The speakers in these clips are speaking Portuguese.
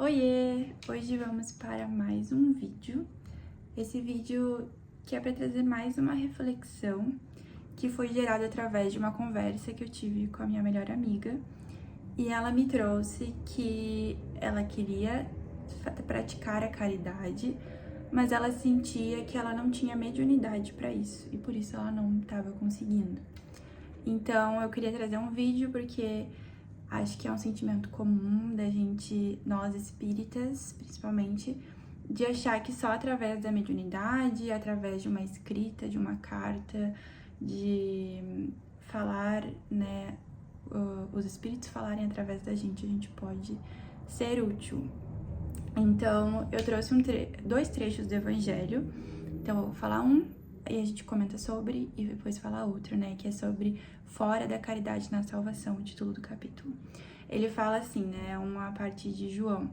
Oiê! Hoje vamos para mais um vídeo. Esse vídeo que é para trazer mais uma reflexão que foi gerada através de uma conversa que eu tive com a minha melhor amiga. E ela me trouxe que ela queria praticar a caridade, mas ela sentia que ela não tinha mediunidade para isso e por isso ela não estava conseguindo. Então eu queria trazer um vídeo porque acho que é um sentimento comum da gente, nós espíritas, principalmente, de achar que só através da mediunidade, através de uma escrita, de uma carta, de falar, né, os espíritos falarem através da gente, a gente pode ser útil. Então, eu trouxe dois trechos do Evangelho. Então, eu vou falar um, e a gente comenta sobre, e depois falar outro, né? Que é sobre fora da caridade na salvação, o título do capítulo. Ele fala assim, né? Uma parte de João.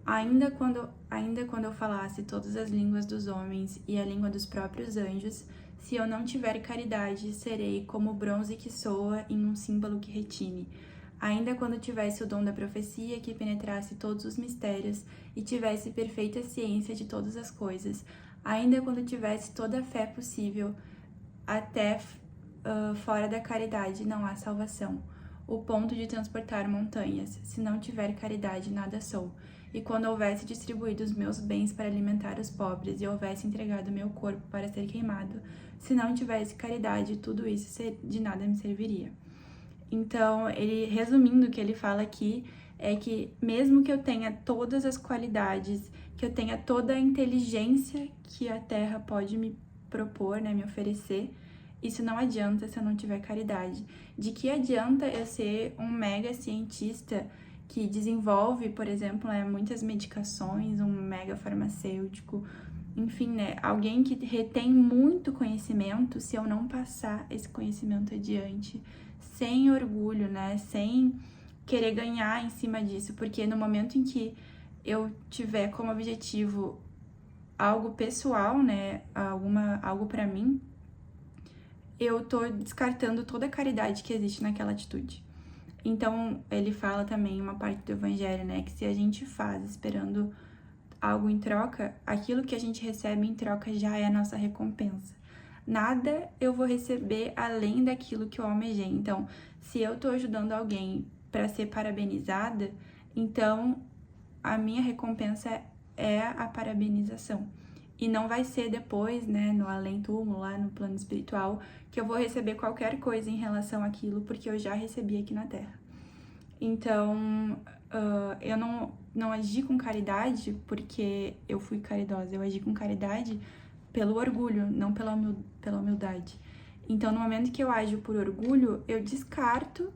Ainda quando eu falasse todas as línguas dos homens e a língua dos próprios anjos, se eu não tiver caridade, serei como o bronze que soa em um símbolo que retine. Ainda quando tivesse o dom da profecia que penetrasse todos os mistérios e tivesse perfeita ciência de todas as coisas, ainda quando tivesse toda a fé possível, até fora da caridade não há salvação. O ponto de transportar montanhas, se não tiver caridade, nada sou. E quando houvesse distribuído os meus bens para alimentar os pobres e houvesse entregado meu corpo para ser queimado, se não tivesse caridade, tudo isso de nada me serviria. Então, ele, resumindo, o que ele fala aqui é que mesmo que eu tenha todas as qualidades, que eu tenha toda a inteligência que a Terra pode me propor, né, me oferecer, isso não adianta se eu não tiver caridade. De que adianta eu ser um mega cientista que desenvolve, por exemplo, muitas medicações, um mega farmacêutico, enfim, né, alguém que retém muito conhecimento, se eu não passar esse conhecimento adiante, sem orgulho, né, sem querer ganhar em cima disso, porque no momento em que eu tiver como objetivo algo pessoal, né, algo para mim, eu tô descartando toda a caridade que existe naquela atitude. Então, ele fala também uma parte do evangelho, né, que se a gente faz esperando algo em troca, aquilo que a gente recebe em troca já é a nossa recompensa. Nada eu vou receber além daquilo que eu almejei. Então, se eu tô ajudando alguém para ser parabenizada, então a minha recompensa é a parabenização. E não vai ser depois, né, no além-túmulo, lá no plano espiritual, que eu vou receber qualquer coisa em relação àquilo, porque eu já recebi aqui na Terra. Então, eu não agi com caridade porque eu fui caridosa, eu agi com caridade pelo orgulho, não pela humildade. Então, no momento que eu ajo por orgulho, eu descarto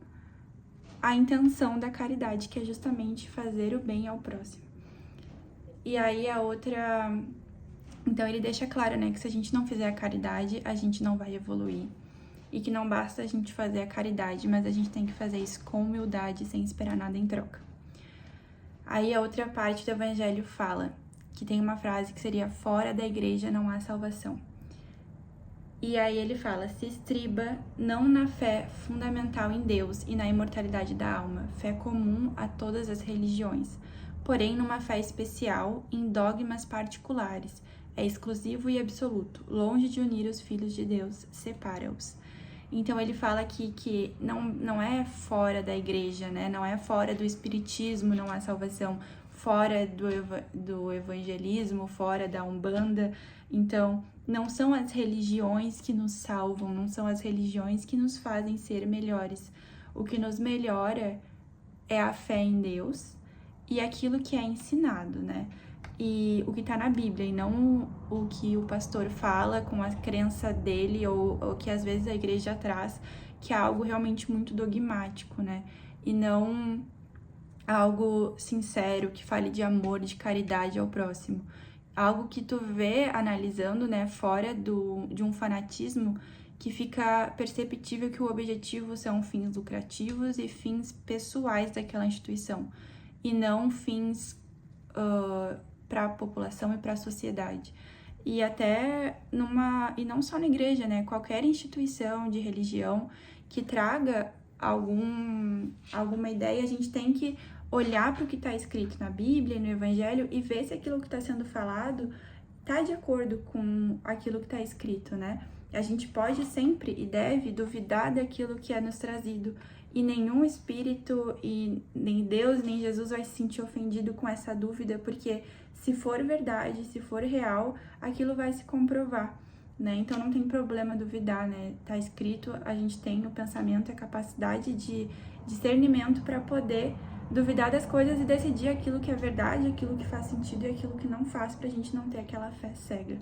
a intenção da caridade, que é justamente fazer o bem ao próximo. E aí a outra... Então, ele deixa claro, né, que se a gente não fizer a caridade, a gente não vai evoluir. E que não basta a gente fazer a caridade, mas a gente tem que fazer isso com humildade, sem esperar nada em troca. Aí a outra parte do evangelho fala, que tem uma frase que seria: fora da igreja não há salvação. E aí ele fala: se estriba não na fé fundamental em Deus e na imortalidade da alma, fé comum a todas as religiões, porém numa fé especial em dogmas particulares, é exclusivo e absoluto, longe de unir os filhos de Deus, separa-os. Então ele fala aqui que não é fora da igreja, né? Não é fora do espiritismo, não há salvação, fora do evangelismo, fora da Umbanda. Então, não são as religiões que nos salvam, não são as religiões que nos fazem ser melhores. O que nos melhora é a fé em Deus e aquilo que é ensinado, né? E o que tá na Bíblia, e não o que o pastor fala com a crença dele, ou que às vezes a igreja traz, que é algo realmente muito dogmático, né? E não algo sincero, que fale de amor, de caridade ao próximo. Algo que tu vê analisando, né, fora de um fanatismo, que fica perceptível que o objetivo são fins lucrativos e fins pessoais daquela instituição, e não fins para a população e para a sociedade. E até e não só na igreja, né? Qualquer instituição de religião que traga alguma ideia, a gente tem que olhar para o que está escrito na Bíblia e no Evangelho e ver se aquilo que está sendo falado está de acordo com aquilo que está escrito, né? A gente pode sempre e deve duvidar daquilo que é nos trazido, e nenhum espírito, e nem Deus, nem Jesus vai se sentir ofendido com essa dúvida, porque se for verdade, se for real, aquilo vai se comprovar, né? Então não tem problema duvidar, né? Tá escrito, a gente tem o pensamento e a capacidade de discernimento para poder duvidar das coisas e decidir aquilo que é verdade, aquilo que faz sentido e aquilo que não faz, pra gente não ter aquela fé cega.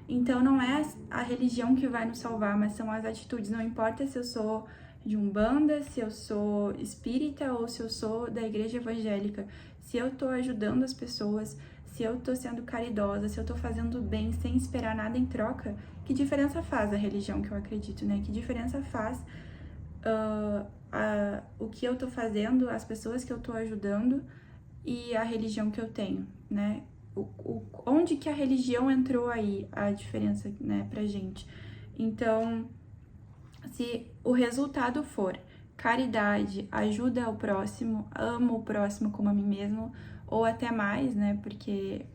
Então não é a religião que vai nos salvar, mas são as atitudes. Não importa se eu sou de Umbanda, se eu sou espírita ou se eu sou da igreja evangélica. Se eu tô ajudando as pessoas, se eu tô sendo caridosa, se eu tô fazendo bem sem esperar nada em troca, que diferença faz a religião que eu acredito, né? Que diferença faz o que eu tô fazendo, as pessoas que eu tô ajudando e a religião que eu tenho, né? Onde que a religião entrou aí, a diferença, né, pra gente. Então, se o resultado for caridade, ajuda ao próximo, amo o próximo como a mim mesmo, ou até mais, né, porque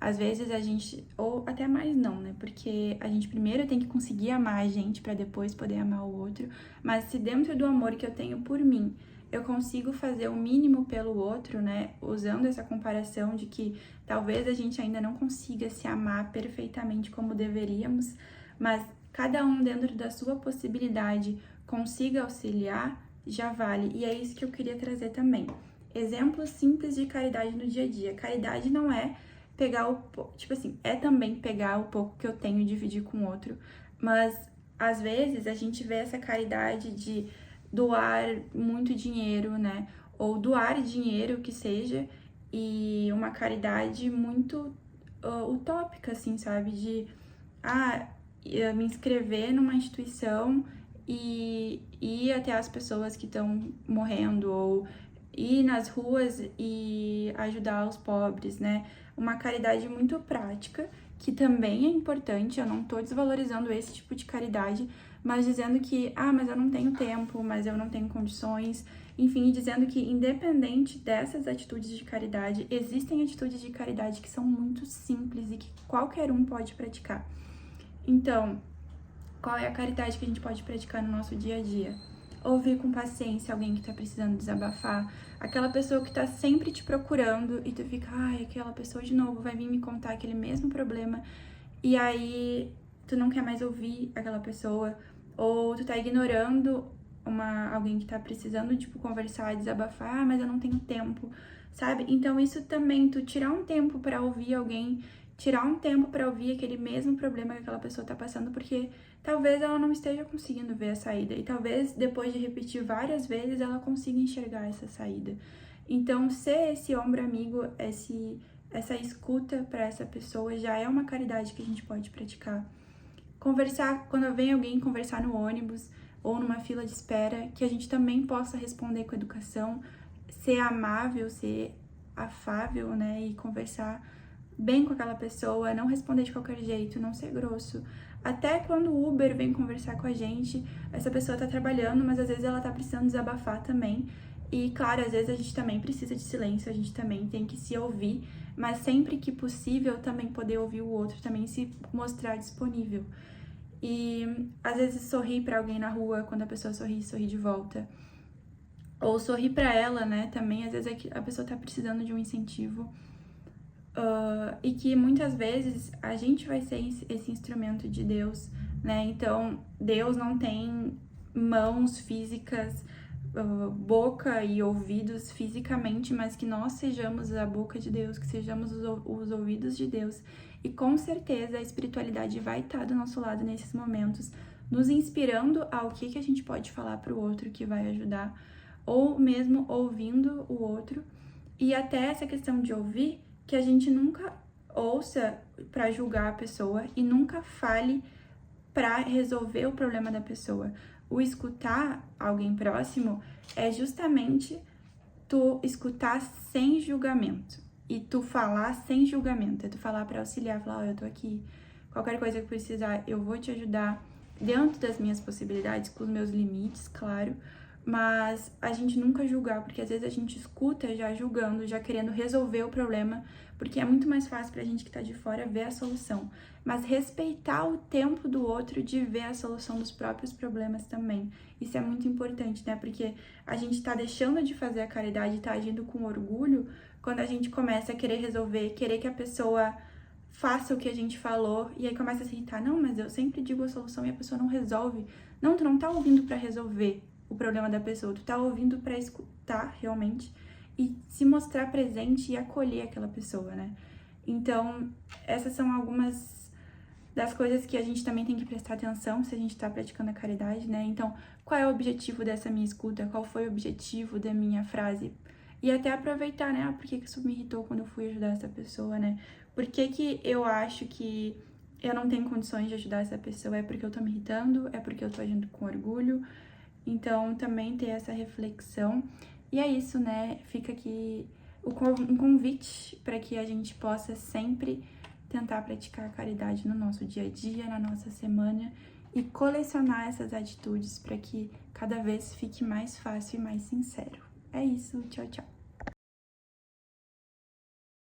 às vezes a gente, ou até mais não, né, porque a gente primeiro tem que conseguir amar a gente pra depois poder amar o outro, mas se dentro do amor que eu tenho por mim, eu consigo fazer o mínimo pelo outro, né, usando essa comparação de que talvez a gente ainda não consiga se amar perfeitamente como deveríamos, mas cada um dentro da sua possibilidade consiga auxiliar, já vale. E é isso que eu queria trazer também. Exemplos simples de caridade no dia a dia. Caridade não é pegar o... Tipo assim, é também pegar o pouco que eu tenho e dividir com o outro, mas às vezes a gente vê essa caridade de doar muito dinheiro, né? Ou doar dinheiro que seja, e uma caridade muito utópica, assim, sabe? De, me inscrever numa instituição e ir até as pessoas que estão morrendo, ou ir nas ruas e ajudar os pobres, né? Uma caridade muito prática, que também é importante, eu não tô desvalorizando esse tipo de caridade, mas dizendo que, mas eu não tenho tempo, mas eu não tenho condições, enfim, dizendo que independente dessas atitudes de caridade, existem atitudes de caridade que são muito simples e que qualquer um pode praticar. Então, qual é a caridade que a gente pode praticar no nosso dia a dia? Ouvir com paciência alguém que tá precisando desabafar, aquela pessoa que tá sempre te procurando e tu fica, aquela pessoa de novo vai vir me contar aquele mesmo problema, e aí tu não quer mais ouvir aquela pessoa, ou tu tá ignorando alguém que tá precisando, tipo, conversar, desabafar, mas eu não tenho tempo, sabe? Então isso também, tu tirar um tempo pra ouvir alguém, tirar um tempo pra ouvir aquele mesmo problema que aquela pessoa tá passando, porque talvez ela não esteja conseguindo ver a saída, e talvez depois de repetir várias vezes ela consiga enxergar essa saída. Então, ser esse ombro amigo, essa escuta para essa pessoa já é uma caridade que a gente pode praticar. Conversar, quando vem alguém conversar no ônibus ou numa fila de espera, que a gente também possa responder com educação, ser amável, ser afável, né, e conversar bem com aquela pessoa, não responder de qualquer jeito, não ser grosso. Até quando o Uber vem conversar com a gente, essa pessoa tá trabalhando, mas às vezes ela tá precisando desabafar também. E claro, às vezes a gente também precisa de silêncio, a gente também tem que se ouvir, mas sempre que possível também poder ouvir o outro, também se mostrar disponível. E às vezes sorrir pra alguém na rua, quando a pessoa sorri de volta. Ou sorrir pra ela, né, também, às vezes a pessoa tá precisando de um incentivo. E que muitas vezes a gente vai ser esse instrumento de Deus, né? Então, Deus não tem mãos físicas, boca e ouvidos fisicamente, mas que nós sejamos a boca de Deus, que sejamos os ouvidos de Deus. E com certeza a espiritualidade vai estar do nosso lado nesses momentos, nos inspirando ao que a gente pode falar para o outro que vai ajudar, ou mesmo ouvindo o outro. E até essa questão de ouvir, que a gente nunca ouça para julgar a pessoa e nunca fale para resolver o problema da pessoa. O escutar alguém próximo é justamente tu escutar sem julgamento e tu falar sem julgamento. É tu falar para auxiliar, falar, eu tô aqui, qualquer coisa que precisar, eu vou te ajudar dentro das minhas possibilidades, com os meus limites, claro, mas a gente nunca julgar, porque às vezes a gente escuta já julgando, já querendo resolver o problema, porque é muito mais fácil pra gente que tá de fora ver a solução. Mas respeitar o tempo do outro de ver a solução dos próprios problemas também. Isso é muito importante, né? Porque a gente tá deixando de fazer a caridade, tá agindo com orgulho, quando a gente começa a querer resolver, querer que a pessoa faça o que a gente falou, e aí começa a se irritar. Não, mas eu sempre digo a solução e a pessoa não resolve. Não, tu não tá ouvindo pra resolver o problema da pessoa, tu tá ouvindo pra escutar realmente e se mostrar presente e acolher aquela pessoa, né? Então, essas são algumas das coisas que a gente também tem que prestar atenção se a gente tá praticando a caridade, né? Então, qual é o objetivo dessa minha escuta? Qual foi o objetivo da minha frase? E até aproveitar, né? Por que isso me irritou quando eu fui ajudar essa pessoa, né? Por que eu acho que eu não tenho condições de ajudar essa pessoa? É porque eu tô me irritando? É porque eu tô agindo com orgulho? Então, também ter essa reflexão. E é isso, né? Fica aqui um convite para que a gente possa sempre tentar praticar a caridade no nosso dia a dia, na nossa semana e colecionar essas atitudes para que cada vez fique mais fácil e mais sincero. É isso, tchau, tchau.